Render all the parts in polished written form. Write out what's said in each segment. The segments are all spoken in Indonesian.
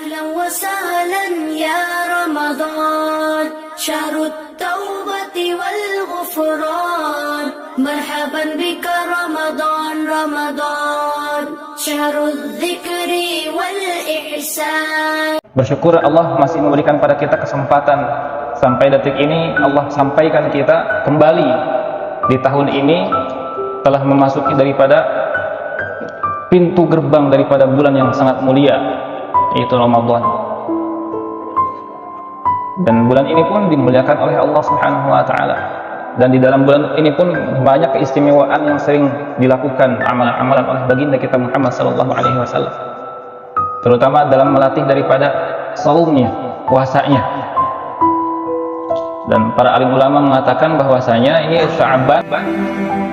أهلا وسهلا يا رمضان شهر التوبة والغفران مرحبا بك رمضان رمضان شهر الذكر والإحسان. Bersyukur Allah masih memberikan pada kita kesempatan sampai detik ini. Allah sampaikan kita kembali di tahun ini telah memasuki daripada pintu gerbang daripada bulan yang sangat mulia, yaitu Ramadan. Dan bulan ini pun dimuliakan oleh Allah Subhanahu wa taala. Dan di dalam bulan ini pun banyak keistimewaan yang sering dilakukan amalan-amalan oleh baginda kita Muhammad sallallahu alaihi wasallam. Terutama dalam melatih daripada saumnya, puasanya. Dan para alim ulama mengatakan bahwasanya ini Sya'ban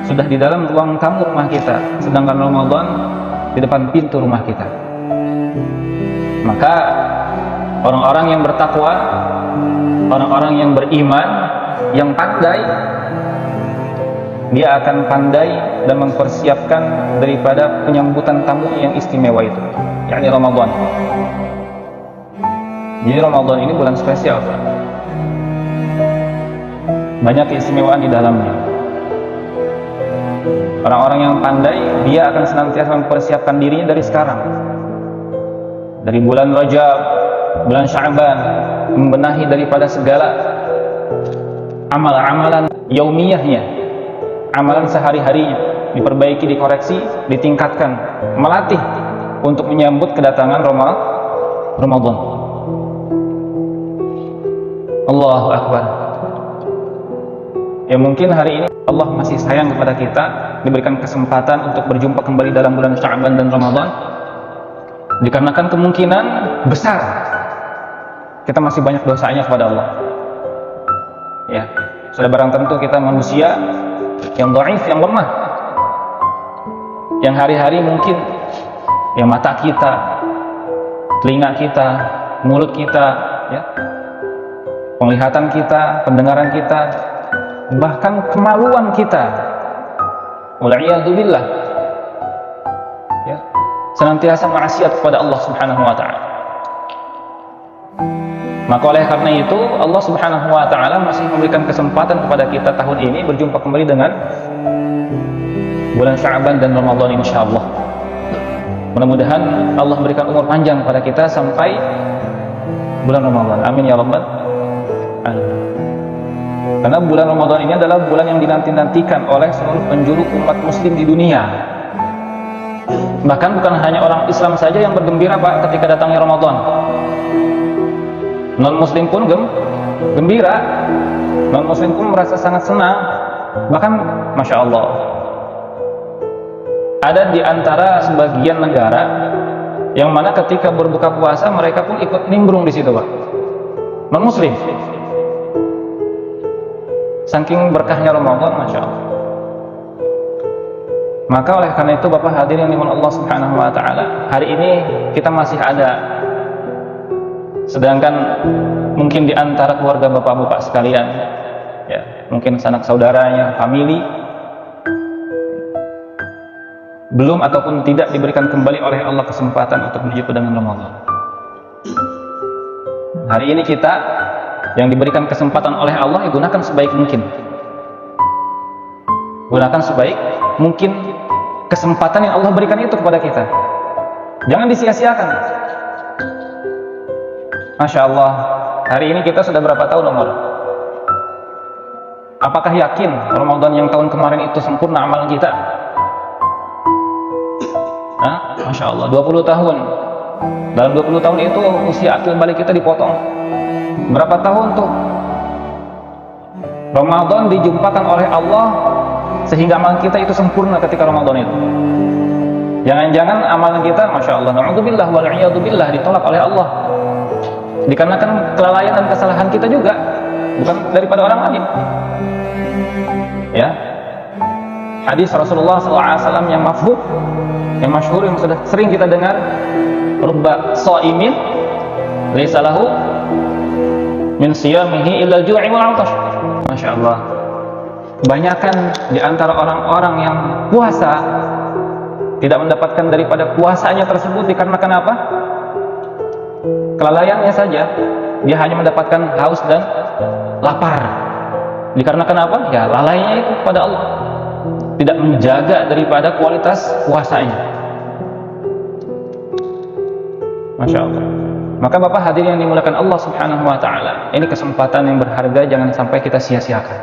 sudah di dalam ruang tamu rumah kita, sedangkan Ramadan di depan pintu rumah kita. Maka orang-orang yang bertakwa, orang-orang yang beriman, yang pandai, dia akan pandai dan mempersiapkan daripada penyambutan tamu yang istimewa itu, yakni Ramadan. Jadi Ramadan ini bulan spesial, banyak keistimewaan di dalamnya. Orang-orang yang pandai, dia akan senantiasa mempersiapkan dirinya dari sekarang, dari bulan Rajab, bulan Sya'ban, membenahi daripada segala amalan-amalan yaumiyahnya, amalan sehari-harinya, diperbaiki, dikoreksi, ditingkatkan, melatih untuk menyambut kedatangan Ramadan. Allahu Akbar. Ya, mungkin hari ini Allah masih sayang kepada kita, diberikan kesempatan untuk berjumpa kembali dalam bulan Sya'ban dan Ramadan, dikarenakan kemungkinan besar kita masih banyak dosanya kepada Allah. Ya, sudah barang tentu kita manusia yang dhaif, yang lemah, yang hari-hari mungkin ya mata kita, telinga kita, mulut kita, ya, penglihatan kita, pendengaran kita, bahkan kemaluan kita, wal'iyadzubillah, ya, senantiasa maksiat kepada Allah Subhanahu wa taala. Maka oleh karena itu Allah Subhanahu wa taala masih memberikan kesempatan kepada kita tahun ini berjumpa kembali dengan bulan Sya'ban dan Ramadan insyaallah. Mudah-mudahan Allah berikan umur panjang kepada kita sampai bulan Ramadan. Amin ya rabbal alamin. Karena bulan Ramadan ini adalah bulan yang dinanti-nantikan oleh seluruh penjuru umat muslim di dunia. Bahkan bukan hanya orang Islam saja yang bergembira Pak ketika datangnya Ramadan. Non-muslim pun gembira. Non-muslim pun merasa sangat senang. Bahkan Masya Allah, ada di antara sebagian negara yang mana ketika berbuka puasa mereka pun ikut nimbrung di situ Pak, non-muslim. Saking berkahnya Ramadan, Masya Allah. Maka oleh karena itu Bapak hadirin yang dimana Allah Subhanahu wa taala, hari ini kita masih ada. Sedangkan mungkin di antara keluarga bapak-bapak sekalian, ya, mungkin sanak saudaranya, famili, belum ataupun tidak diberikan kembali oleh Allah kesempatan untuk berjumpa dengan Ramadan. Hari ini kita yang diberikan kesempatan oleh Allah, gunakan sebaik mungkin. Gunakan sebaik mungkin kesempatan yang Allah berikan itu kepada kita. Jangan disia-siakan. Masya Allah, hari ini kita sudah berapa tahun umur? Apakah yakin Ramadan yang tahun kemarin itu sempurna amalan kita? Masya Allah, 20 tahun. Dalam 20 tahun itu usia akil balik kita dipotong. Berapa tahun tuh? Ramadan dijumpakan oleh Allah sehingga amalan kita itu sempurna ketika Ramadan itu. Jangan-jangan amalan kita, Masya Allah, na'udzubillah wal'iyadzubillah, ditolak oleh Allah. Dikarenakan kelalaian dan kesalahan kita juga, bukan daripada orang lain. Ya, hadis Rasulullah SAW yang mafhum, yang masyhur, yang sudah sering kita dengar, rubba sha'imin laisa lahu min siyamihi illa al-ju'i wal 'atash. Masya Allah, kebanyakan di antara orang-orang yang puasa tidak mendapatkan daripada puasanya tersebut dikarenakan apa? kelalaiannya saja, dia hanya mendapatkan haus dan lapar. Dikarenakan apa? Ya lalainya itu pada Allah, tidak menjaga daripada kualitas puasanya. Masya Allah. Maka Bapak hadirin yang dimuliakan Allah Subhanahu wa Ta'ala, ini kesempatan yang berharga, jangan sampai kita sia-siakan.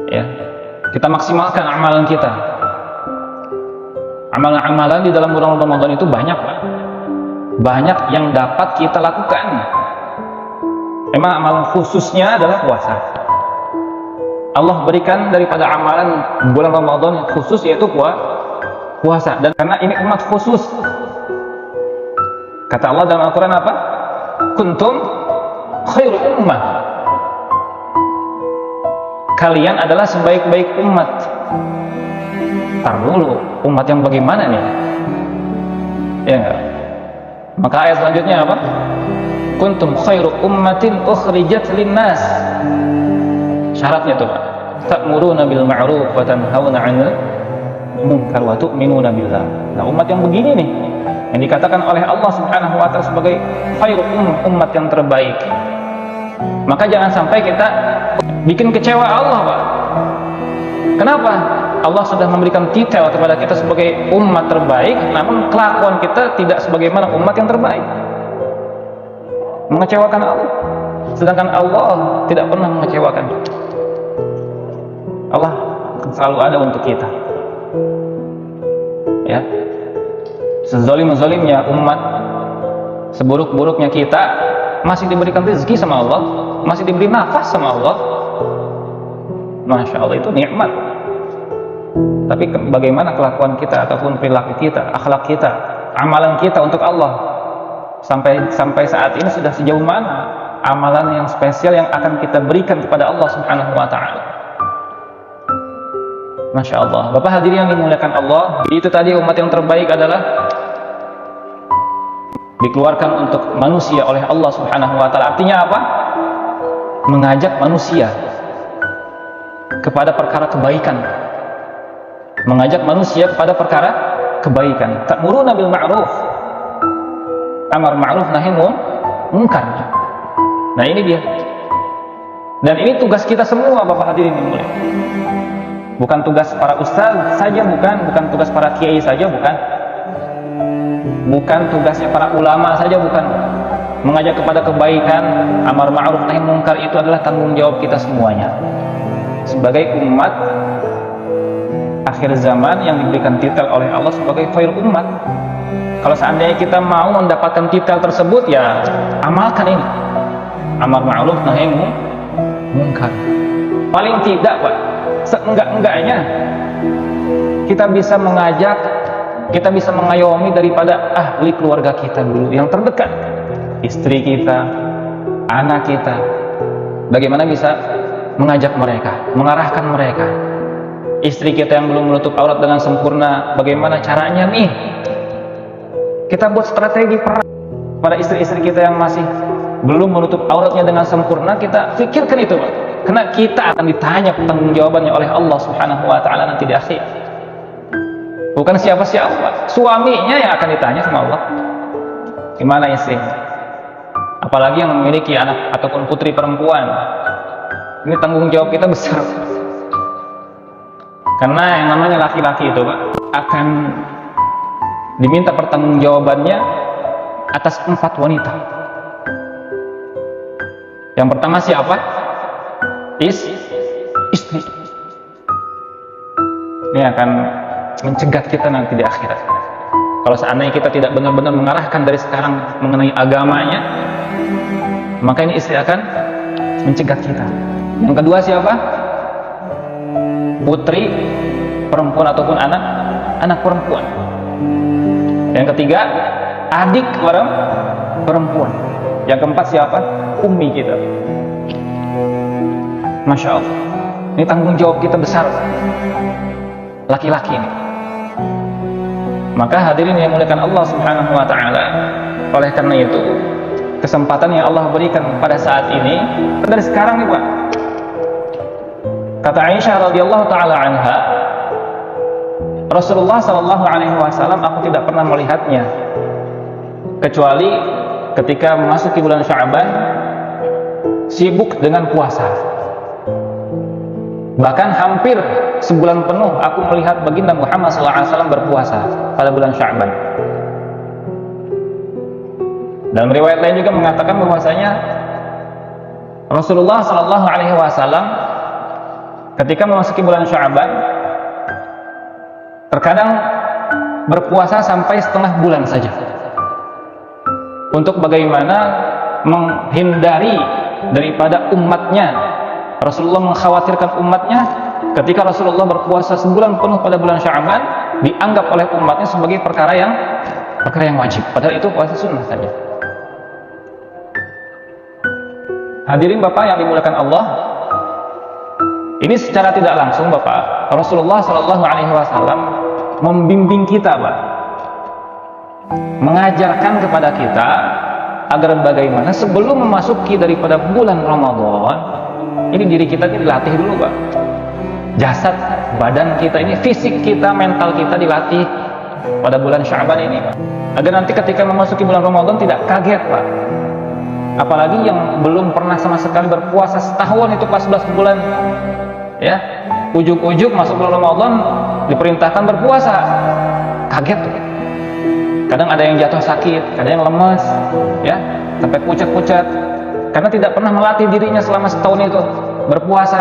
Ya, kita maksimalkan amalan kita. Amalan-amalan di dalam bulan Ramadan itu banyak, Pak. Banyak yang dapat kita lakukan. Memang amalan khususnya adalah puasa. Allah berikan daripada amalan bulan Ramadan khusus, yaitu puasa. Dan karena ini umat khusus, kata Allah dalam Al-Quran apa? Kuntum khairu ummah. Kalian adalah sebaik-baik umat. Tar dulu, umat yang bagaimana nih? Ya enggak? Maka ayat selanjutnya apa? Kuntum khairu ummatin ukhrijat linnas. Syaratnya tuh, ta'muruna bil ma'ruf wa tanhauna 'anil munkar wa tu'minuna billah. Nah, umat yang begini nih yang dikatakan oleh Allah Subhanahu wa Ta'ala sebagai khairu umat yang terbaik. Maka jangan sampai kita bikin kecewa Allah, Pak. Kenapa? Allah sudah memberikan titel kepada kita sebagai umat terbaik, namun kelakuan kita tidak sebagaimana umat yang terbaik, mengecewakan Allah. Sedangkan Allah tidak pernah mengecewakan. Allah selalu ada untuk kita. Ya, sezalim-zalimnya umat, seburuk-buruknya kita, masih diberikan rezeki sama Allah, masih diberi nafas sama Allah. Masya Allah, itu nikmat. Tapi bagaimana kelakuan kita ataupun perilaku kita, akhlak kita, amalan kita untuk Allah, sampai saat ini sudah sejauh mana amalan yang spesial yang akan kita berikan kepada Allah Subhanahu wa Ta'ala. Masya Allah. Bapak hadirin yang dimuliakan Allah, itu tadi umat yang terbaik adalah dikeluarkan untuk manusia oleh Allah Subhanahu wa Ta'ala. Artinya apa? Mengajak manusia kepada perkara kebaikan, mengajak manusia kepada perkara kebaikan. Ta'muruna bil ma'ruf, amar ma'ruf nahi munkar. Nah, ini dia. Dan ini tugas kita semua, Bapak hadirin yang mulia. Bukan tugas para ustaz saja, bukan tugas para kiai saja, bukan tugasnya para ulama saja, bukan. Mengajak kepada kebaikan, amar ma'ruf nahi munkar, itu adalah tanggung jawab kita semuanya sebagai umat akhir zaman yang diberikan titel oleh Allah sebagai khair umat. Kalau seandainya kita mau mendapatkan titel tersebut, ya amalkan ini, amar ma'ruf nahi munkar. Paling tidak, Pak, seenggak-enggaknya kita bisa mengajak, kita bisa mengayomi daripada ahli keluarga kita dulu yang terdekat, istri kita, anak kita. Bagaimana bisa mengajak mereka, mengarahkan mereka. Istri kita yang belum menutup aurat dengan sempurna, bagaimana caranya nih? Kita buat strategi perang pada istri-istri kita yang masih belum menutup auratnya dengan sempurna. Kita pikirkan itu, Pak. Karena kita akan ditanya pertanggungjawabannya oleh Allah Subhanahu wa Ta'ala nanti di akhir. Bukan siapa-siapa, suaminya yang akan ditanya sama Allah. Gimana istri? Apalagi yang memiliki anak ataupun putri perempuan. Ini tanggung jawab kita besar. Karena yang namanya laki-laki itu, Pak, akan diminta pertanggungjawabannya atas 4 wanita. Yang pertama siapa? Istri. Ini akan mencegat kita nanti di akhirat. Kalau seandainya kita tidak benar-benar mengarahkan dari sekarang mengenai agamanya, maka ini istri akan mencegat kita. Yang kedua siapa? Putri perempuan ataupun anak perempuan. Yang ketiga, adik perempuan. Yang keempat siapa? Ummi kita. Masya Allah, ini tanggung jawab kita besar, laki-laki ini. Maka hadirin yang muliakan Allah Subhanahu wa Ta'ala, oleh karena itu kesempatan yang Allah berikan pada saat ini dari sekarang nih, Pak. Kata Aisyah radhiyallahu taala anha, Rasulullah sallallahu alaihi wasallam, aku tidak pernah melihatnya kecuali ketika memasuki bulan Sya'ban sibuk dengan puasa. Bahkan hampir sebulan penuh aku melihat baginda Muhammad SAW berpuasa pada bulan Sya'ban. Dalam riwayat lain juga mengatakan bahwasanya Rasulullah SAW ketika memasuki bulan Sya'ban terkadang berpuasa sampai setengah bulan saja, untuk bagaimana menghindari daripada umatnya. Rasulullah mengkhawatirkan umatnya ketika Rasulullah berpuasa sebulan penuh pada bulan Sya'ban dianggap oleh umatnya sebagai perkara yang wajib, padahal itu puasa sunnah saja. Hadirin Bapak yang dimuliakan Allah, ini secara tidak langsung Bapak, Rasulullah SAW membimbing kita, Pak, mengajarkan kepada kita agar bagaimana sebelum memasuki daripada bulan Ramadan ini diri kita ini dilatih dulu, Pak. Jasad badan kita ini, fisik kita, mental kita dilatih pada bulan Sya'ban ini, Pak, agar nanti ketika memasuki bulan Ramadan tidak kaget, Pak. Apalagi yang belum pernah sama sekali berpuasa setahun itu pas 11 bulan, ya, ujuk-ujuk masuk bulan Ramadan diperintahkan berpuasa, kaget tuh. Kadang ada yang jatuh sakit, kadang yang lemas, ya, sampai pucat-pucat karena tidak pernah melatih dirinya selama setahun itu berpuasa.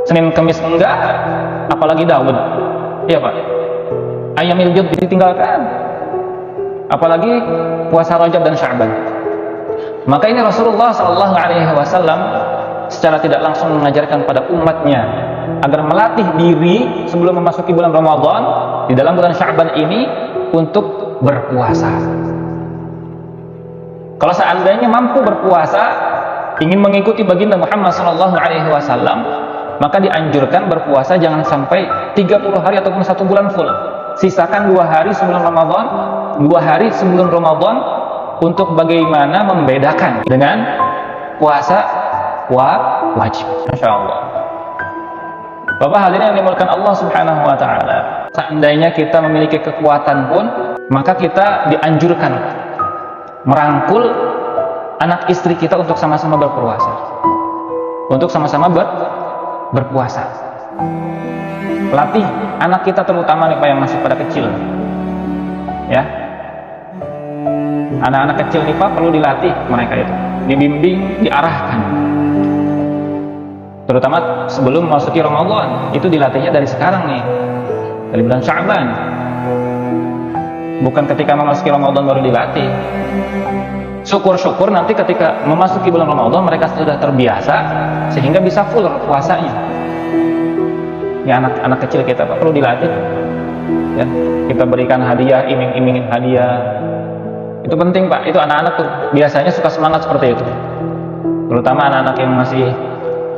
Senin Kamis enggak, apalagi Daud, iya Pak, Ayyamil Bid ditinggalkan, apalagi puasa Rajab dan Sya'ban. Maka ini Rasulullah SAW secara tidak langsung mengajarkan pada umatnya agar melatih diri sebelum memasuki bulan Ramadan di dalam bulan Sya'ban ini untuk berpuasa. Kalau seandainya mampu berpuasa, ingin mengikuti baginda Muhammad SAW, maka dianjurkan berpuasa jangan sampai 30 hari ataupun 1 bulan full. Sisakan 2 hari sebelum Ramadan, 2 hari sebelum Ramadan, untuk bagaimana membedakan dengan puasa wajib. Masya Allah. Bapak hadirin yang dimuliakan Allah Subhanahu wa Ta'ala, seandainya kita memiliki kekuatan pun, maka kita dianjurkan merangkul anak istri kita untuk sama-sama berpuasa, untuk sama-sama berpuasa. Latih anak kita, terutama nih Pak yang masih pada kecil, ya. Anak-anak kecil nih Pak perlu dilatih, mereka itu dibimbing, diarahkan, terutama sebelum memasuki Ramadan. Itu dilatihnya dari sekarang nih, dari bulan Sya'ban, bukan ketika memasuki Ramadan baru dilatih. Syukur-syukur nanti ketika memasuki bulan Ramadan mereka sudah terbiasa sehingga bisa full puasanya. Ya, anak-anak kecil kita Pak perlu dilatih, ya. Kita berikan hadiah, iming-imingin hadiah, itu penting Pak. Itu anak-anak tuh biasanya suka semangat seperti itu, terutama anak-anak yang masih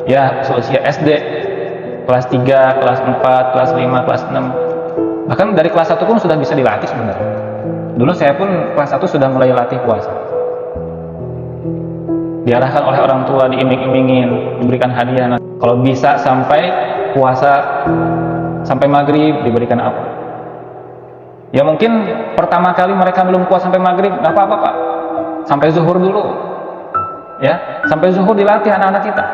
ya seusia SD, kelas 3, kelas 4, kelas 5, kelas 6, bahkan dari kelas 1 pun sudah bisa dilatih sebenarnya. Dulu saya pun kelas 1 sudah mulai latih puasa, diarahkan oleh orang tua, diiming-imingin, diberikan hadiah. Kalau bisa sampai puasa sampai maghrib diberikan apa. Ya mungkin pertama kali mereka belum puas sampai maghrib, nggak apa-apa Pak, sampai zuhur dulu, ya, sampai zuhur dilatih anak-anak kita.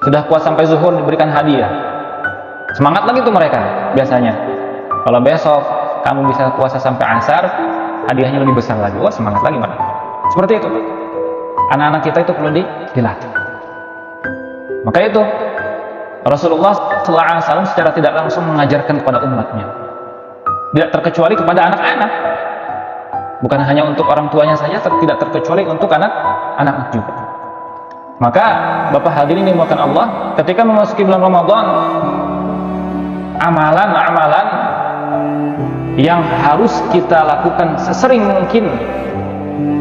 Sudah puas sampai zuhur diberikan hadiah, semangat lagi tuh mereka biasanya. Kalau besok kamu bisa puasa sampai asar, hadiahnya lebih besar lagi, wah semangat lagi mereka. Seperti itu anak-anak kita itu perlu dilatih. Maka itu Rasulullah SAW secara tidak langsung mengajarkan kepada umatnya, tidak terkecuali kepada anak-anak, bukan hanya untuk orang tuanya saja, tidak terkecuali untuk anak-anak juga. Maka Bapak hadirin yang dimuliakan Allah, ketika memasuki bulan Ramadan, amalan-amalan yang harus kita lakukan sesering mungkin,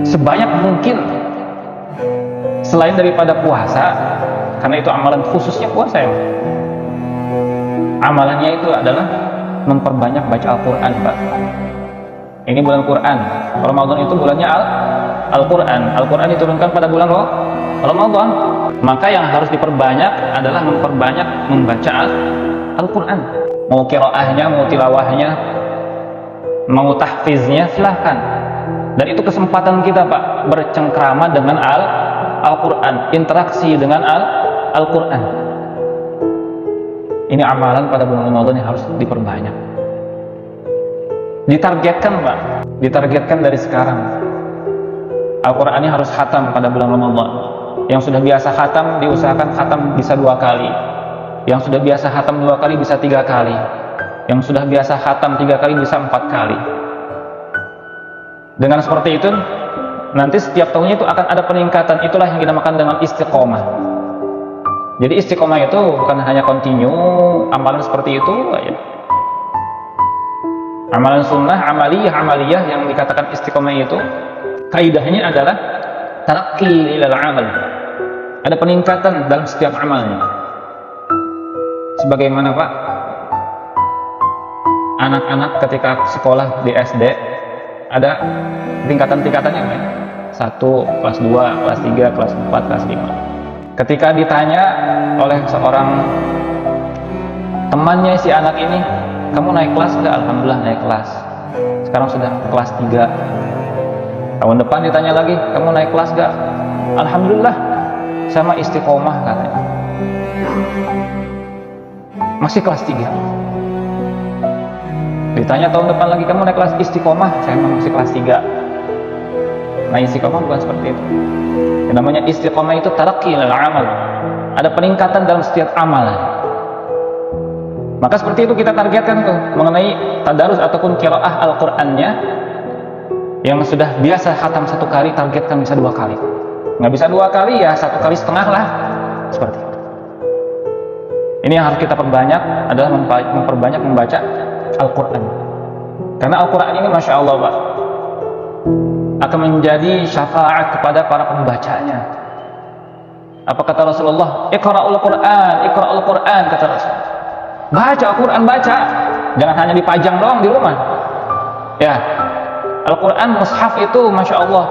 sebanyak mungkin, selain daripada puasa, karena itu amalan khususnya puasa ya. Amalannya itu adalah memperbanyak baca Al-Quran Pak. Ini bulan Quran, Ramadan itu bulannya Al-Quran. Al-Quran diturunkan pada bulan Ramadan, maka yang harus diperbanyak adalah memperbanyak membaca Al-Quran. Mau qiraahnya, mau tilawahnya, mau tahfiznya, silahkan. Dan itu kesempatan kita, Pak, bercengkrama dengan Al-Quran, interaksi dengan Al-Quran. Ini amalan pada bulan Ramadan yang harus diperbanyak. Ditargetkan, Pak, ditargetkan dari sekarang. Al-Quran ini harus khatam pada bulan Ramadan. Yang sudah biasa khatam, diusahakan khatam bisa 2 kali. Yang sudah biasa khatam 2 kali bisa 3 kali. Yang sudah biasa khatam 3 kali bisa 4 kali. Dengan seperti itu, nanti setiap tahunnya itu akan ada peningkatan. Itulah yang dinamakan dengan istiqomah. Jadi istiqomah itu bukan hanya continue amalan seperti itu aja. Amalan sunnah, amaliyah yang dikatakan istiqomah itu, kaidahnya adalah tarakki ilal amal. Ada peningkatan dalam setiap amalnya. Sebagaimana, Pak, anak-anak ketika sekolah di SD ada tingkatan-tingkatannya, Pak. 1, kelas 2, kelas 3, kelas 4, kelas 5. Ketika ditanya oleh seorang temannya si anak ini, kamu naik kelas enggak? Alhamdulillah naik kelas. Sekarang sudah kelas 3. Tahun depan ditanya lagi, kamu naik kelas enggak? Alhamdulillah, sama istiqomah katanya. Masih kelas 3. Ditanya tahun depan lagi, kamu naik kelas? Istiqomah, saya masih kelas 3. Nah, istiqomah bukan seperti itu. Yang namanya istiqomah itu tarakki ilal amal. Ada peningkatan dalam setiap amalan. Maka seperti itu kita targetkan tuh mengenai tadarus ataupun qiraah Al-Qur'annya. Yang sudah biasa khatam 1 kali, targetkan bisa 2 kali. Nggak bisa 2 kali ya 1 kali setengah lah. Seperti itu. Ini yang harus kita perbanyak adalah memperbanyak membaca Al-Quran. Karena Al-Quran ini Masya Allah, Pak, akan menjadi syafaat kepada para pembacanya. Apa kata Rasulullah? Iqra'ul Quran, Iqra'ul Quran, kata Rasulullah. Baca Al-Quran, baca. Jangan hanya dipajang doang di rumah. Ya, Al-Quran, mushaf itu Masya Allah.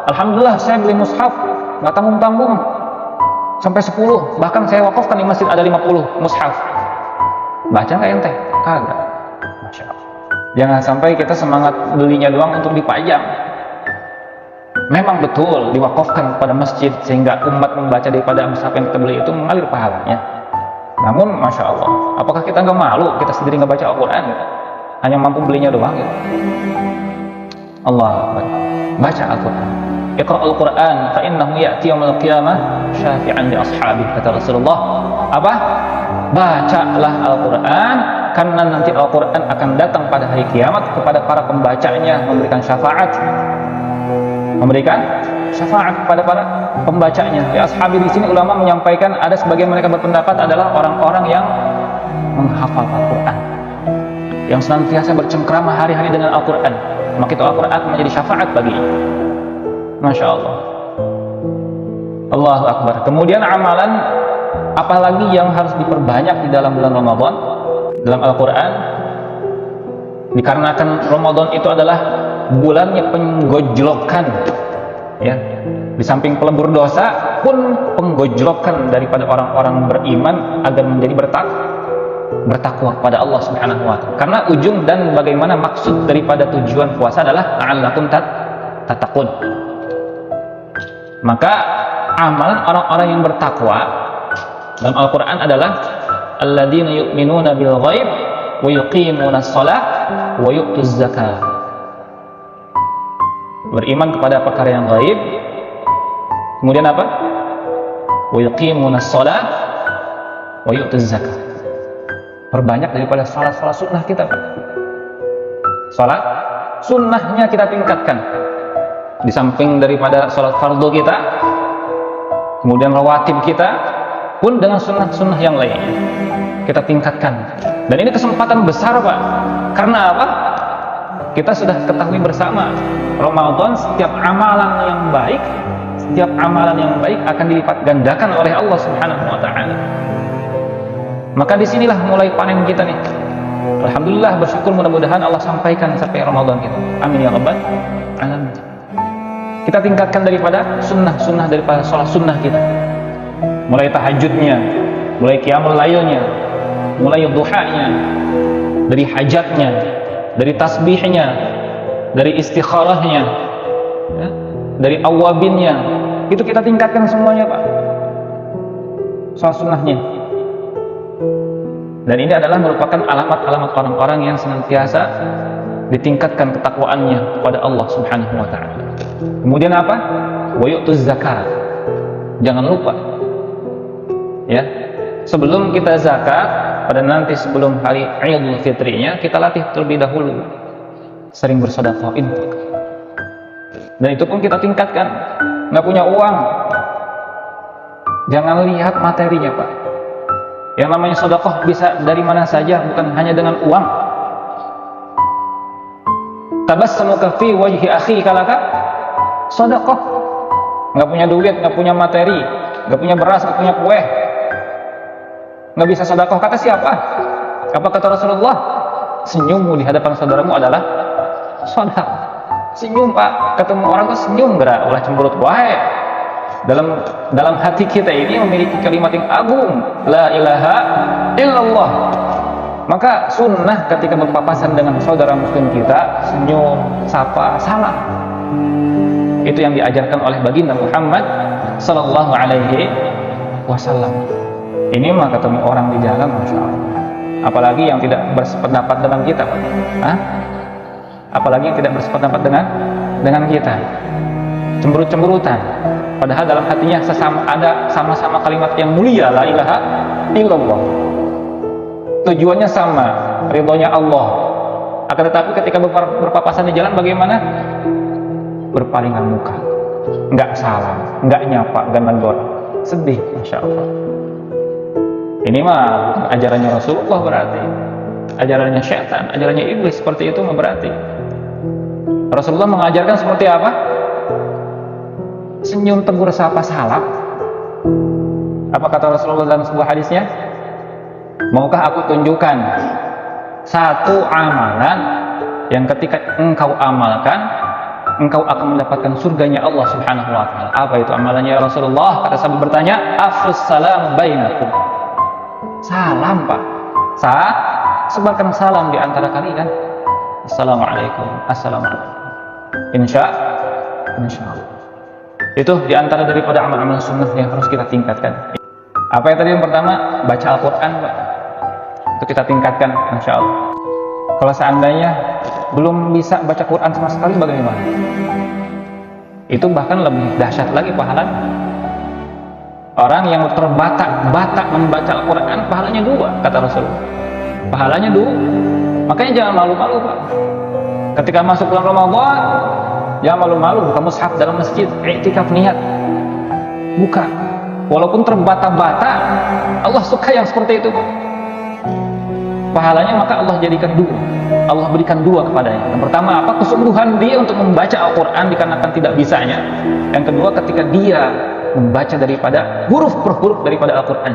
Alhamdulillah saya beli mushaf, nggak tanggung-tanggung. Sampai 10, bahkan saya wakafkan di masjid ada 50 mushaf. Baca nggak ente? Kagak. Masya Allah. Jangan sampai kita semangat belinya doang untuk dipajang. Memang betul diwakafkan pada masjid sehingga umat membaca daripada mushaf yang kita beli itu mengalir pahalanya. Namun Masya Allah, apakah kita nggak malu kita sendiri nggak baca Al-Quran gitu? Hanya mampu belinya doang gitu. Allah Akbar. Baca Al-Quran. Iqra'ul Quran fa innahu ya'ti yaumil qiyamah syafi'an li ashabi, kata Rasulullah. Apa? Bacalah Al-Quran karena nanti Al-Quran akan datang pada hari kiamat kepada para pembacanya, memberikan syafaat. Memberikan syafaat kepada para pembacanya. Di ashabi di sini ulama menyampaikan ada sebagian mereka berpendapat adalah orang-orang yang menghafal Al-Quran, yang senantiasa bercengkrama hari-hari dengan Al-Quran. Maka itu Al-Quran menjadi syafaat bagi. Masya Allah. Allahu Akbar. Kemudian amalan apalagi yang harus diperbanyak di dalam bulan Ramadan dalam Al-Quran, dikarenakan Ramadan itu adalah bulannya penggojlokan, ya, di samping pelebur dosa pun penggojlokan daripada orang-orang beriman agar menjadi bertakwa kepada Allah Subhanahu wa Ta'ala. Karena ujung dan bagaimana maksud daripada tujuan puasa adalah la'allakum tattaqun. Maka amalan orang-orang yang bertakwa dalam Al-Quran adalah alladzina yu'minuna bil ghaib wa yuqimuna shalah wa yu'tuz zakah. Beriman kepada perkara yang gaib, kemudian apa? Wa yuqimuna shalah wa yu'tuz zakah. Perbanyak daripada salat sunnah kita. Salat sunnahnya kita tingkatkan. Di samping daripada salat fardu kita, kemudian rawatib kita pun dengan sunnah-sunnah yang lain kita tingkatkan. Dan ini kesempatan besar, Pak. Karena apa? Kita sudah ketahui bersama, Ramadan setiap amalan yang baik akan dilipat gandakan oleh Allah Subhanahu wa Ta'ala. Maka disinilah mulai panen kita nih. Alhamdulillah, bersyukur, mudah-mudahan Allah sampaikan sampai Ramadan kita. Amin ya rabbal alamin. Kita tingkatkan daripada sunnah daripada sholat sunnah kita. Mulai tahajudnya, mulai qiyamul lailnya, mulai duhanya, dari hajatnya, dari tasbihnya, dari istikharahnya, ya, dari awabinnya, itu kita tingkatkan semuanya Pak, soal sunnahnya. Dan ini adalah merupakan alamat-alamat orang-orang yang senantiasa ditingkatkan ketakwaannya kepada Allah Subhanahu wa taala. Kemudian apa? Wa yu'tuz zakat. Jangan lupa ya, sebelum kita zakat, pada nanti sebelum hari Idul Fitrinya, kita latih terlebih dahulu sering bersedekah, infak. Dan itu pun kita tingkatkan. Nggak punya uang, jangan lihat materinya Pak. Yang namanya sedekah bisa dari mana saja, bukan hanya dengan uang. Tabassamuka fi wajhi akhika laka sedekah. Nggak punya duit, nggak punya materi, nggak punya beras, nggak punya kue, nggak bisa sedekah. Kata siapa? Apa kata Rasulullah? Senyummu di hadapan saudaramu adalah sedekah. Senyum Pak, ketemu orang tuh senyum, gerak ulah cemberut wae. Dalam hati kita ini memiliki kalimat yang agung, la ilaha illallah. Maka sunnah ketika berpapasan dengan saudara muslim kita, senyum, sapa, salam. Itu yang diajarkan oleh baginda Muhammad sallallahu alaihi wasallam. Ini mah ketemu orang di jalan, masya Allah. Apalagi yang tidak bersependapat dengan kita, Pak. Apalagi yang tidak bersependapat dengan kita, cemberut-cemberutan. Padahal dalam hatinya ada sama-sama kalimat yang mulia, la ilaha illallah. Tujuannya sama, ridhonya Allah. Akan tetapi ketika berpapasan di jalan, bagaimana? Berpalingan muka, nggak salam, nggak nyapa, nggak negor, sedih, masya Allah. Ini mah ajarannya Rasulullah berarti, ajarannya syaitan, ajarannya iblis seperti itu mah berarti. Rasulullah mengajarkan seperti apa? Senyum, tegur, sapa, salam. Apa kata Rasulullah dalam sebuah hadisnya? Maukah aku tunjukkan satu amalan yang ketika engkau amalkan, engkau akan mendapatkan surganya Allah Subhanahu wa taala. Apa itu amalannya ya Rasulullah? Kata sahabat bertanya, afrus salam bainakum. Salam Pak. Sebarkan salam di antara kalian. Assalamualaikum, assalamualaikum. Insya Allah. Itu di antara daripada amal-amal sunnah yang harus kita tingkatkan. Apa yang tadi yang pertama? Baca Al-Quran Pak. Itu kita tingkatkan, insya Allah. Kalau seandainya belum bisa baca Quran sama sekali, bagaimana? Itu bahkan lebih dahsyat lagi pahalanya. Orang yang terbata-bata membaca Al-Quran, pahalanya 2, kata Rasulullah. Pahalanya 2. Makanya jangan malu-malu Pak. Ketika masuk bulan Ramadan, jangan malu-malu buka mushaf dalam masjid, i'tikaf, niat buka. Walaupun terbata-bata, Allah suka yang seperti itu. Pahalanya maka Allah jadikan 2. Allah berikan 2 kepadanya. Yang pertama apa? Kesungguhan dia untuk membaca Al-Quran dikarenakan tidak bisanya. Yang kedua, ketika dia membaca daripada huruf per huruf daripada Al-Quran.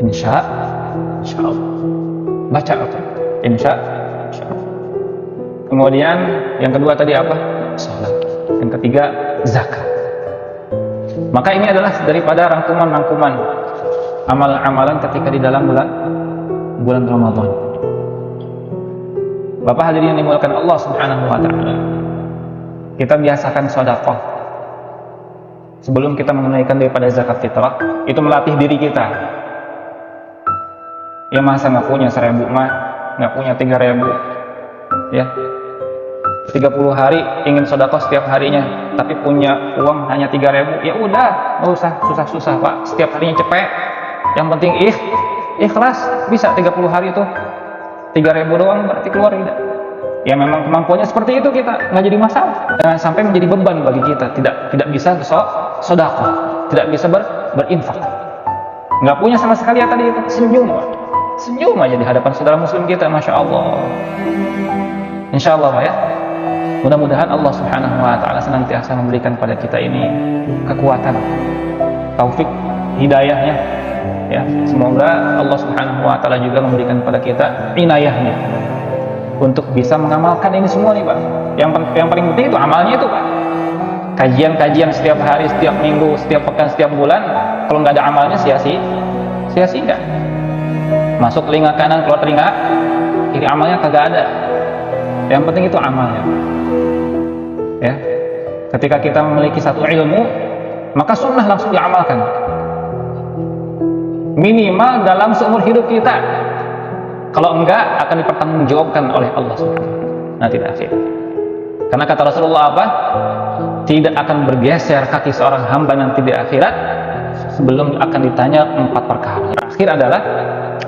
Insya Allah. Baca Al-Quran. Insya Allah. Kemudian yang kedua tadi apa? Salat. Yang ketiga zakat. Maka ini adalah daripada rangkuman-rangkuman amalan-amalan ketika di dalam bulan Ramadan. Bapak hadirin yang dimuliakan Allah Subhanahu wa taala. Kita biasakan sedekah. Sebelum kita menunaikan daripada zakat fitrah, itu melatih diri kita. Ya masa nggak punya 1.000 mah, nggak punya 3.000, ya. 30 hari ingin sedekah setiap harinya, tapi punya uang hanya 3.000, ya udah, nggak usah susah-susah Pak. Setiap harinya cepet, yang penting ikhlas. Bisa 30 hari itu 3.000 doang berarti keluar tidak? Ya memang kemampuannya seperti itu, kita nggak jadi masalah. Jangan sampai menjadi beban bagi kita, tidak bisa sedekah, tidak bisa berinfak. Nggak punya sama sekali ya tadi itu, senyum aja di hadapan saudara muslim kita, masya Allah. Insya Allah Pak ya. Mudah-mudahan Allah Subhanahu wa taala senantiasa memberikan pada kita ini kekuatan, taufik, hidayahnya. Ya, semoga Allah Subhanahu wa taala juga memberikan pada kita inayahnya untuk bisa mengamalkan ini semua nih Pak. Yang paling penting itu amalnya itu Pak. Kajian setiap hari, setiap minggu, setiap pekan, setiap bulan, kalau nggak ada amalnya sia-sia. Masuk telinga kanan, keluar telinga kiri, amalnya kagak ada. Yang penting itu amalnya. Ya, ketika kita memiliki satu ilmu, maka sunnah langsung diamalkan. Minimal dalam seumur hidup kita. Kalau enggak, akan dipertanggungjawabkan oleh Allah Subhanahu nanti di akhir. Karena kata Rasulullah apa? Tidak akan bergeser kaki seorang hamba nanti di akhirat sebelum akan ditanya 4 perkara. Akhir adalah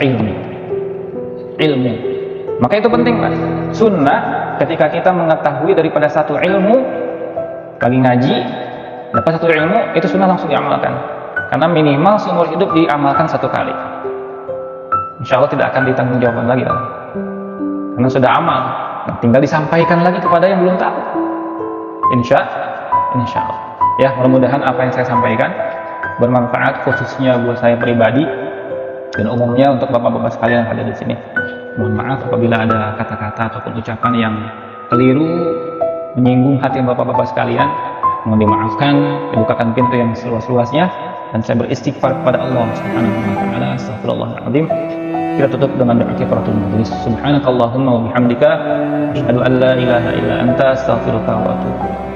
ilmu. Ilmu. Maka itu penting, Pak. Sunnah ketika kita mengetahui daripada satu ilmu, lagi ngaji, dapat satu ilmu, itu sunnah langsung diamalkan. Karena minimal seumur hidup diamalkan 1 kali. Insya Allah tidak akan ditanggung jawabkan lagi, Pak. Karena sudah amal. Nah, tinggal disampaikan lagi kepada yang belum tahu. Insya Allah. Ya, mudah-mudahan apa yang saya sampaikan bermanfaat, khususnya buat saya pribadi dan umumnya untuk bapak-bapak sekalian yang ada di sini. Mohon maaf apabila ada kata-kata ataupun ucapan yang keliru, menyinggung hati bapak-bapak sekalian. Mohon dimaafkan, dibukakan pintu yang seluas-luasnya, dan saya beristighfar kepada Allah Subhanahu wa taala. Astagfirullahaladzim. Kita tutup dengan doa kifaratul majlis. Subhanakallahumma wa bihamdika asyhadu an la ilaha illa anta astaghfiruka wa atubu ilaik.